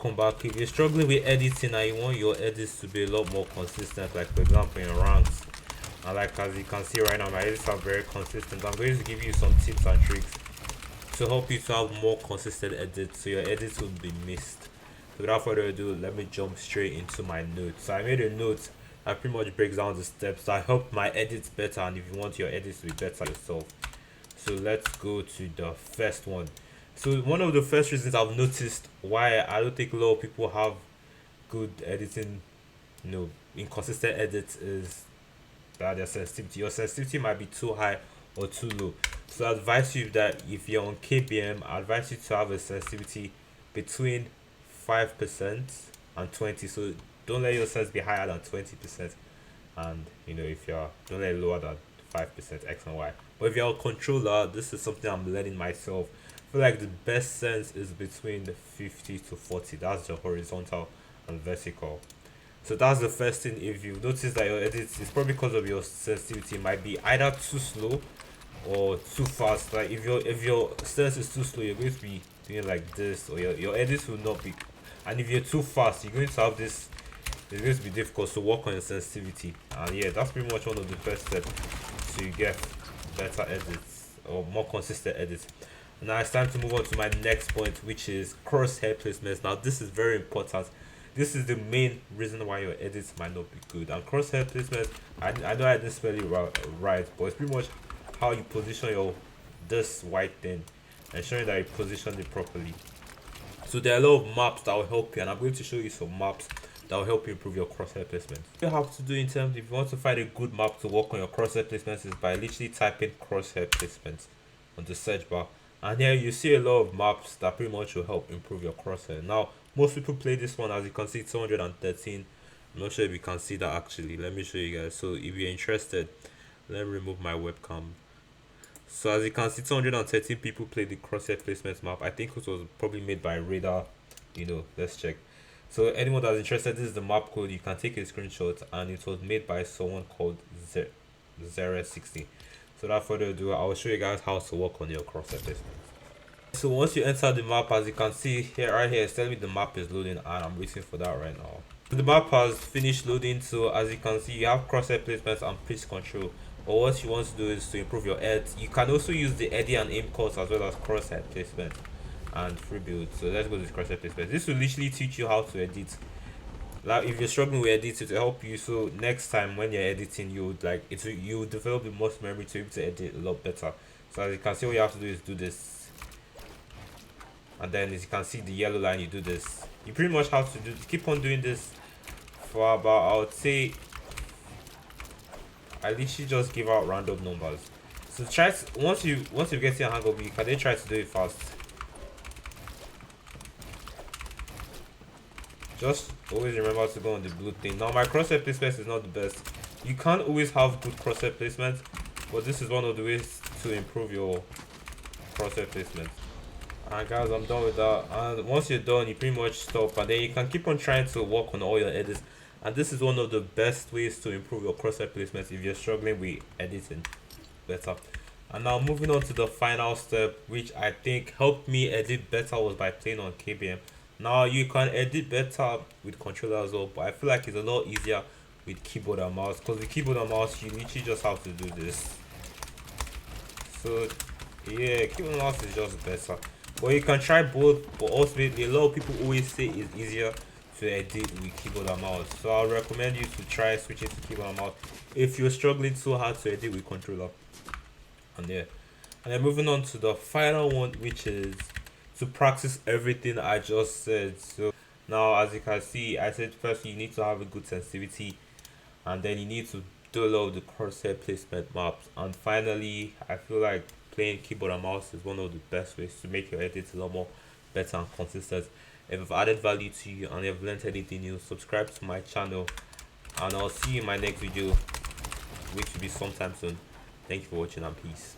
welcome back. If you're struggling with editing and you want your edits to be a lot more consistent, like for example in ranks, and like as you can see right now, my edits are very consistent. I'm going to give you some tips and tricks to help you to have more consistent edits so your edits will be missed. So without further ado, let me jump straight into my notes. So I made a note that pretty much breaks down the steps that help my edits better, and if you want your edits to be better yourself. So let's go to the first one. So one of the first reasons I've noticed why I don't think a lot of people have good editing, inconsistent edits, is that their sensitivity. Your sensitivity might be too high or too low. So I advise you that if you're on KBM, I advise you to have a sensitivity between 5% and 20. So don't let your sense be higher than 20%, and if you're don't let it lower than 5% X and Y. But if you're a controller, this is something I'm learning myself. I feel like the best sense is between the 50 to 40. That's the horizontal and vertical. So that's the first thing. If you notice that your edits is probably because of your sensitivity, it might be either too slow or too fast. Like if your sense is too slow, you're going to be doing like this, or your edits will not be. And if you're too fast, you're going to have this. It's going to be difficult to work on your sensitivity. And yeah, that's pretty much one of the first steps to get better edits or more consistent edits. Now it's time to move on to my next point, which is crosshair placements. Now this is very important. This is the main reason why your edits might not be good. And crosshair placements, I know I didn't spell it right, but it's pretty much how you position this white thing, ensuring that you position it properly. So there are a lot of maps that will help you, and I'm going to show you some maps that will help you improve your crosshair placement. What you have to do in terms, if you want to find a good map to work on your crosshair placements, is by literally typing crosshair placements on the search bar, and here you see a lot of maps that pretty much will help improve your crosshair. Now most people play this one, as you can see 213. I'm not sure if you can see that actually. Let me show you guys. So if you're interested, let me remove my webcam. So as you can see, 213 people play the crosshair placement map. I think it was probably made by Radar. Let's check. So anyone that's interested, this is the map code. You can take a screenshot, and it was made by someone called Zera60. So without further ado, I will show you guys how to work on your crosshair placement. So once you enter the map, as you can see here, right here, it's telling me the map is loading, and I'm waiting for that right now. So the map has finished loading. So as you can see, you have crosshair placements and pitch control. But what you want to do is to improve your edge. You can also use the eddy and aim course as well as crosshair placement and free build. So let's go to crosshair placement. This will literally teach you how to edit. Like if you're struggling with editing, to help you, so next time when you're editing, you develop the most memory to be able to edit a lot better. So as you can see, what you have to do is do this, and then as you can see the yellow line, you do this. You pretty much have to keep on doing this for about, I would say, I literally just give out random numbers. So try to, once you get your hang of it, you can then try to do it fast. Just always remember to go on the blue thing. Now my crosshair placement is not the best. You can't always have good crosshair placement, but this is one of the ways to improve your crosshair placement. And guys, I'm done with that. And once you're done, you pretty much stop, and then you can keep on trying to work on all your edits. And this is one of the best ways to improve your crosshair placements if you're struggling with editing better. And now moving on to the final step, which I think helped me edit better, was by playing on KBM. Now you can edit better with controller as well, but I feel like it's a lot easier with keyboard and mouse, because with keyboard and mouse you literally just have to do this. So yeah, keyboard and mouse is just better, but you can try both. But ultimately, a lot of people always say it's easier to edit with keyboard and mouse, so I'll recommend you to try switching to keyboard and mouse if you're struggling so hard to edit with controller. And yeah, and then moving on to the final one, which is to practice everything I just said. So now as you can see, I said first you need to have a good sensitivity, and then you need to do a lot of the crosshair placement maps, and finally I feel like playing keyboard and mouse is one of the best ways to make your edits a lot more better and consistent. If I've added value to you and you've learned anything new, subscribe to my channel, and I'll see you in my next video, which will be sometime soon. Thank you for watching, and peace.